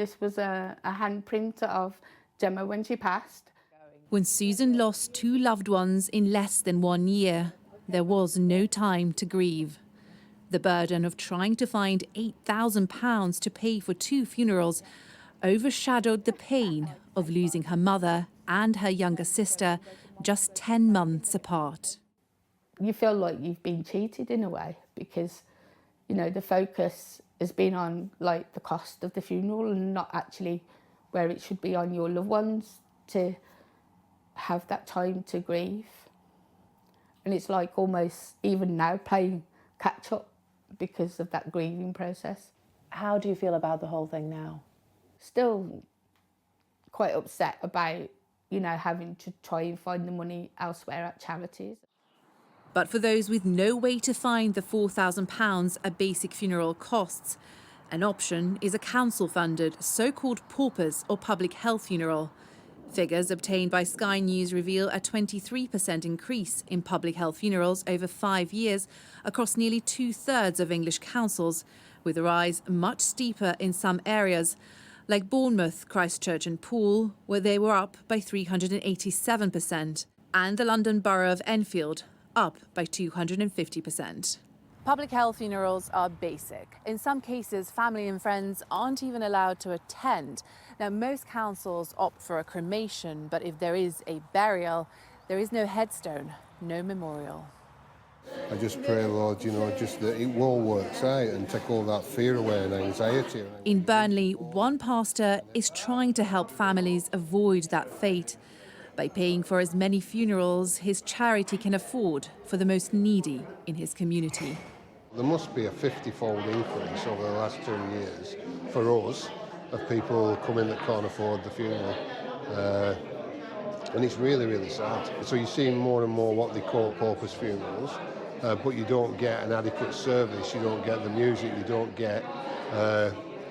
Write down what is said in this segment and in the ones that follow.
This was a handprint of Gemma when she passed. When Susan lost 2 loved ones in less than 1 year, there was no time to grieve. The burden of trying to find £8,000 to pay for 2 funerals overshadowed the pain of losing her mother and her younger sister just 10 months apart. You feel like you've been cheated in a way because, you know, the focus has been on like the cost of the funeral and not actually where it should be on your loved ones to have that time to grieve. And it's like almost even now playing catch up because of that grieving process. How do you feel about the whole thing now? Still quite upset about, you know, having to try and find the money elsewhere at charities. But for those with no way to find the £4,000 a basic funeral costs, an option is a council-funded so-called paupers or public health funeral. Figures obtained by Sky News reveal a 23% increase in public health funerals over 5 years across nearly 2/3 of English councils, with a rise much steeper in some areas, like Bournemouth, Christchurch and Poole, where they were up by 387%, and the London Borough of Enfield, up by 250%. Public health funerals are basic. In some cases, family and friends aren't even allowed to attend. Now, most councils opt for a cremation, but if there is a burial, there is no headstone, no memorial. I just pray, Lord, you know, just that it all works out and take all that fear away and anxiety. In Burnley, one pastor is trying to help families avoid that fate by paying for as many funerals his charity can afford for the most needy in his community. There must be a 50-fold increase over the last 2 years for us of people coming that can't afford the funeral. And it's really, really sad. So you're seeing more and more what they call paupers funerals, but you don't get an adequate service, you don't get the music, you don't get...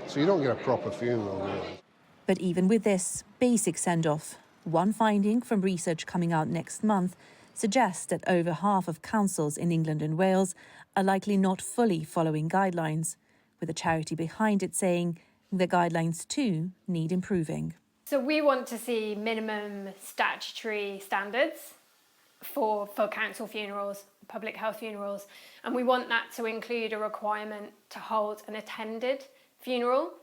so you don't get a proper funeral, really. But even with this basic send-off, one finding from research coming out next month suggests that over half of councils in England and Wales are likely not fully following guidelines, with a charity behind it saying the guidelines too need improving. So we want to see minimum statutory standards for council funerals, public health funerals, and we want that to include a requirement to hold an attended funeral,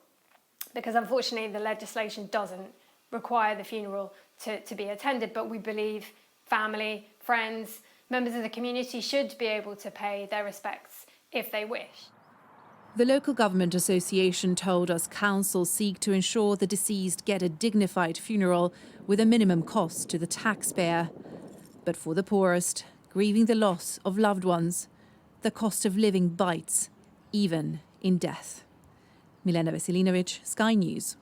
because unfortunately the legislation doesn't require the funeral to be attended, but we believe family, friends, members of the community should be able to pay their respects if they wish. The local government association told us councils seek to ensure the deceased get a dignified funeral with a minimum cost to the taxpayer. But for the poorest, grieving the loss of loved ones, the cost of living bites, even in death. Milena Veselinovic, Sky News.